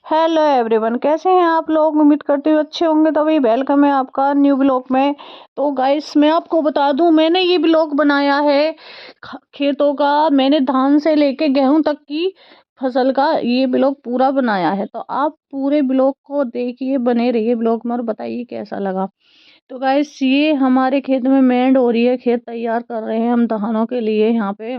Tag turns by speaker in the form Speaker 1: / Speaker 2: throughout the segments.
Speaker 1: Hello everyone, कैसे हैं आप लोग। उम्मीद करती हूँ अच्छे होंगे। तो भाई वेलकम है आपका न्यू ब्लॉग में। तो गाइस मैं आपको बता दूं, मैंने ये ब्लॉग बनाया है खेतों का। मैंने धान से लेके गेहूं तक की फसल का ये ब्लॉग पूरा बनाया है। तो आप पूरे ब्लॉग को देखिए, बने रहिए ब्लॉग में और बताइए कैसा लगा। तो गाइस ये हमारे खेत में मेंड हो रही है, खेत तैयार कर रहे हैं हम धानों के लिए यहाँ पे।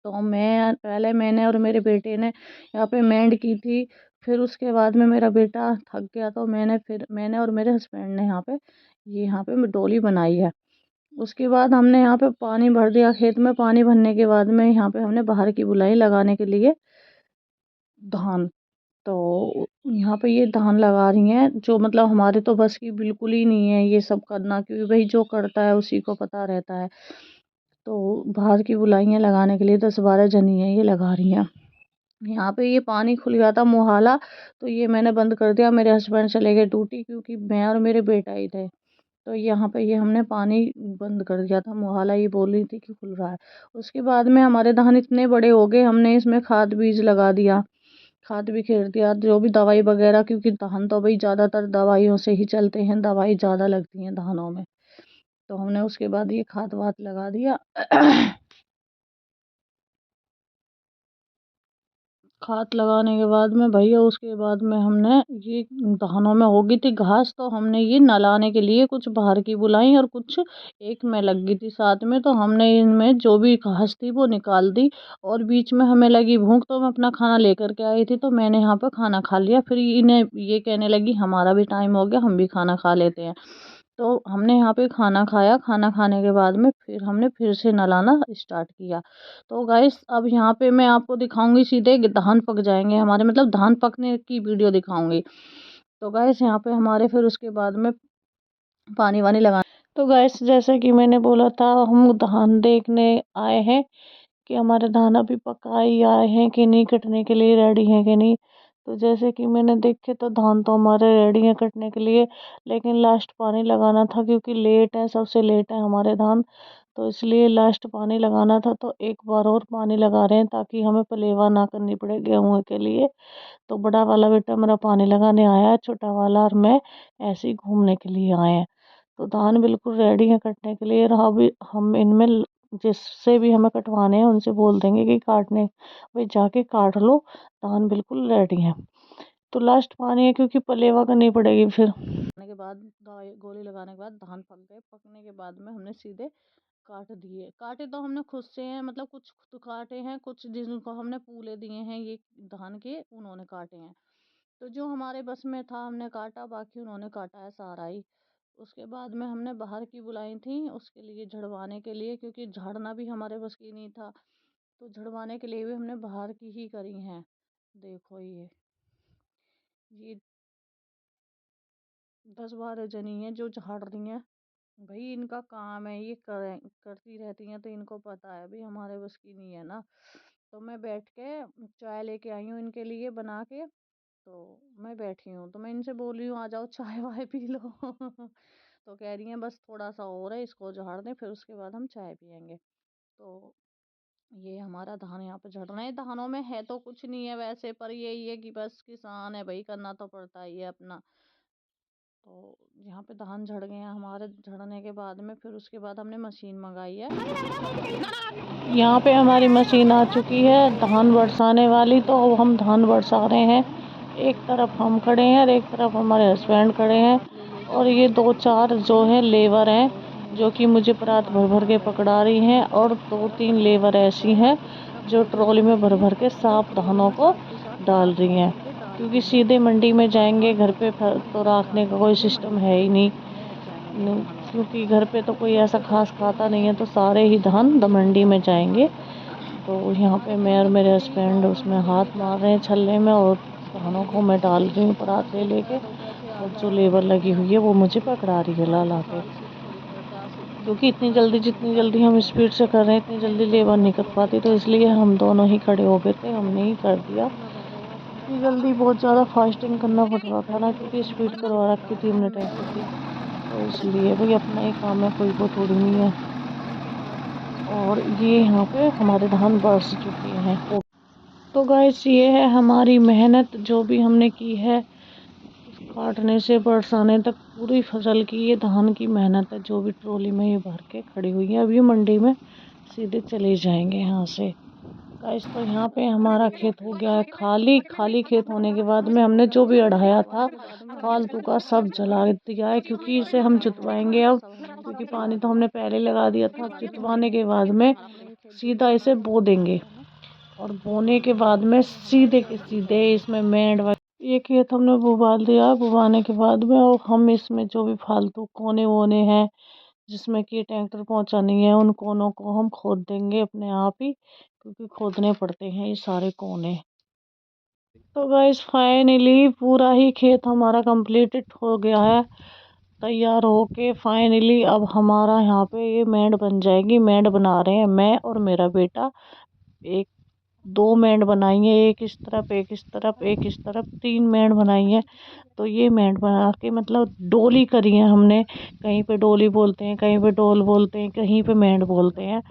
Speaker 1: तो मैंने और मेरे बेटे ने यहाँ पे मेंड की थी। फिर उसके बाद में मेरा बेटा थक गया तो मैंने और मेरे हस्बैंड ने यहाँ पे डोली बनाई है। उसके बाद हमने यहाँ पे पानी भर दिया। खेत में पानी भरने के बाद में यहाँ पे हमने बाहर की बुलाई लगाने के लिए धान। तो यहाँ पे ये धान लगा रही हैं, जो मतलब हमारे तो बस की बिल्कुल ही नहीं है ये सब करना, क्योंकि भाई जो करता है उसी को पता रहता है। तो बाहर की बुलाइयाँ लगाने के लिए 10-12 जनी है ये लगा रही हैं। यहाँ पे ये पानी खुल गया था मोहाला, तो ये मैंने बंद कर दिया। मेरे हस्बैंड चले गए ड्यूटी, क्योंकि मैं और मेरे बेटा ही थे। तो यहाँ पे ये हमने पानी बंद कर दिया था मोहाला, ये बोल रही थी कि खुल रहा है। उसके बाद में हमारे धान इतने बड़े हो गए, हमने इसमें खाद बीज लगा दिया, खाद भी खेर दिया, जो भी दवाई वगैरह, क्योंकि धान तो भाई ज़्यादातर दवाइयों से ही चलते हैं, दवाई ज़्यादा लगती हैं धानों में। तो हमने उसके बाद ये खाद वाद लगा दिया। खाद लगाने के बाद में भैया, उसके बाद में हमने ये धानों में हो गई थी घास, तो हमने ये नलाने के लिए कुछ बाहर की बुलाई और कुछ एक में लग गई थी साथ में। तो हमने इनमें जो भी घास थी वो निकाल दी। और बीच में हमें लगी भूख, तो मैं अपना खाना लेकर के आई थी, तो मैंने यहाँ पर खाना खा लिया। फिर इन्हें ये कहने लगी हमारा भी टाइम हो गया, हम भी खाना खा लेते हैं। तो हमने यहाँ पे खाना खाया। खाना खाने के बाद में फिर हमने फिर से नलाना स्टार्ट किया। तो गाइस अब यहाँ पे मैं आपको दिखाऊंगी, सीधे धान पक जाएंगे हमारे, मतलब धान पकने की वीडियो दिखाऊंगी। तो गाइस यहाँ पे हमारे फिर उसके बाद में पानी वानी लगा। तो गाइस जैसे कि मैंने बोला था, हम धान देखने आए हैं कि हमारे धान अभी पकाई आए हैं कि नहीं, कटने के लिए रेडी हैं कि नहीं। तो जैसे कि मैंने देखे तो धान तो हमारे रेडी हैं कटने के लिए, लेकिन लास्ट पानी लगाना था, क्योंकि लेट है, सबसे लेट है हमारे धान। तो इसलिए लास्ट पानी लगाना था, तो एक बार और पानी लगा रहे हैं ताकि हमें पलेवा ना करनी पड़े गेहूँ के लिए। तो बड़ा वाला बेटा मेरा पानी लगाने आया है, छोटा वाला और मैं ऐसे ही घूमने के लिए आए हैं। तो धान बिल्कुल रेडी है कटने के लिए। रहा भी हम इनमें जिससे भी हमें कटवाने हैं उनसे बोल देंगे कि काटने, भाई जाके काट लो, धान बिल्कुल रेडी है। तो लास्ट पानी है, क्योंकि पलेवा करनी पड़ेगी फिर। खाने के बाद दवाई गोली लगाने के बाद धान पक गए। पकने के बाद में हमने सीधे काट दिए। काटे तो हमने खुद से हैं, मतलब कुछ तो काटे हैं, कुछ जिनको हमने पूले दिए हैं ये धान के, उन्होंने काटे हैं। तो जो हमारे बस में था हमने काटा, बाकी उन्होंने काटा है सारा ही। उसके बाद में हमने बाहर की बुलाई थी उसके लिए झड़वाने के लिए, क्योंकि झाड़ना भी हमारे बस की नहीं था। तो झड़वाने के लिए भी हमने बाहर की ही करी हैं। देखो ये 10-12 जनी हैं जो झाड़ रही हैं। भाई इनका काम है, ये करती रहती हैं, तो इनको पता है भाई हमारे बस की नहीं है ना। तो मैं बैठ के चाय लेके आई हूँ इनके लिए बना के। तो मैं बैठी हूँ, तो मैं इनसे बोल रही हूँ आ जाओ चाय वाय पी लो। तो कह रही हैं बस थोड़ा सा और है, इसको झाड़ दें फिर उसके बाद हम चाय पियेंगे। तो ये हमारा धान यहाँ पे झड़ रहे हैं। धानों में है तो कुछ नहीं है वैसे, पर यही है कि बस किसान है भाई, करना तो पड़ता ही है अपना। तो यहाँ पे धान झड़ गए हैं हमारे। झड़ने के बाद में फिर उसके बाद हमने मशीन मंगाई है। यहाँ पे हमारी मशीन आ चुकी है धान बरसाने वाली। तो अब हम धान बरसा रहे हैं। एक तरफ हम खड़े हैं और एक तरफ हमारे हस्बैंड खड़े हैं, और ये 2-4 जो हैं लेबर हैं जो कि मुझे परात भर भर के पकड़ा रही हैं, और 2-3 लेबर ऐसी हैं जो ट्रॉली में भर भर के साफ धानों को डाल रही हैं, क्योंकि सीधे मंडी में जाएंगे, घर पे तो रखने का कोई सिस्टम है ही नहीं। क्योंकि घर पे तो कोई ऐसा खास खाता नहीं है, तो सारे ही धान मंडी में जाएंगे। तो यहाँ पे मैं और मेरे हस्बैंड उसमें हाथ मार रहे हैं छल्ले में, और धानों को मैं डाल रही हूँ परात ले लेके। और जो लेबर लगी हुई है वो मुझे पकड़ा रही है ला ला के, क्योंकि जितनी जल्दी हम स्पीड से कर रहे हैं इतनी जल्दी लेबर नहीं कर पाती। तो इसलिए हम दोनों ही खड़े हो गए थे, हमने ही कर दिया। इतनी जल्दी बहुत ज़्यादा फास्टिंग करना पड़ रहा था ना, क्योंकि स्पीड करवा रखी थी हमने टैक्सी की। तो इसलिए भाई अपना ही काम है, कोई वो थोड़ी नहीं है। और ये यहाँ पे हमारे धान बरस चुके हैं। तो गाइस ये है हमारी मेहनत जो भी हमने की है, काटने से बरसाने तक पूरी फसल की ये धान की मेहनत है, जो भी ट्रॉली में ये भर के खड़ी हुई है। अभी मंडी में सीधे चले जाएंगे यहाँ से। गाइस तो यहाँ पे हमारा खेत हो गया है खाली। खाली खेत होने के बाद में हमने जो भी अढ़ाया था फालतू का सब जला दिया है, क्योंकि इसे हम जुतवाएंगे अब, क्योंकि पानी तो हमने पहले लगा दिया था। अब जुतवाने के बाद में सीधा इसे बो देंगे, और बोने के बाद में सीधे के सीधे इसमें मेंड ये खेत हमने बुवा दिया। बुवाने के बाद में और हम इसमें जो भी फालतू कोने वोने हैं जिसमें कि ट्रैक्टर पहुंचा नहीं है, उन कोनों को हम खोद देंगे अपने आप ही, क्योंकि खोदने पड़ते हैं ये सारे कोने। तो गाइस फाइनली पूरा ही खेत हमारा कंप्लीटेड हो गया है, तैयार होके फाइनली। अब हमारा यहाँ पे ये मेंड बन जाएगी। मेंड बना रहे हैं मैं और मेरा बेटा। एक दो मेंड बनाई है, एक इस तरफ एक इस तरफ एक इस तरफ, तीन मेंड बनाई है। तो ये मेंड बना के मतलब डोली करी है हमने। कहीं पे डोली बोलते हैं, कहीं पे डोल बोलते हैं, कहीं पे मेंड बोलते हैं।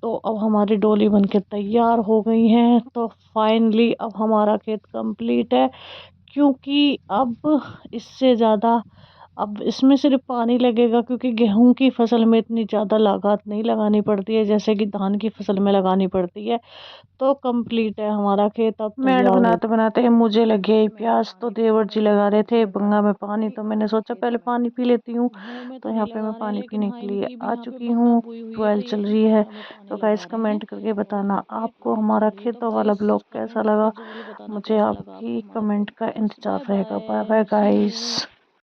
Speaker 1: तो अब हमारी डोली बनके तैयार हो गई है। तो फाइनली अब हमारा खेत कंप्लीट है, क्योंकि अब इससे ज़्यादा अब इसमें सिर्फ पानी लगेगा, क्योंकि गेहूं की फसल में इतनी ज़्यादा लागत नहीं लगानी पड़ती है जैसे कि धान की फसल में लगानी पड़ती है। तो कंप्लीट है हमारा खेत अब मेड़ तैयार बनाते बनाते मुझे लगे प्यास। तो देवर जी लगा रहे थे बंगा में पानी, तो मैंने सोचा पहले पानी पी लेती हूँ। तो यहाँ पे मैं पानी पीने के लिए आ चुकी हूँ। ट्वेल्व चल रही है। तो गाइस कमेंट करके बताना आपको हमारा खेतों वाला ब्लॉग कैसा लगा। मुझे आपकी कमेंट का इंतजार रहेगा। Bye bye guys.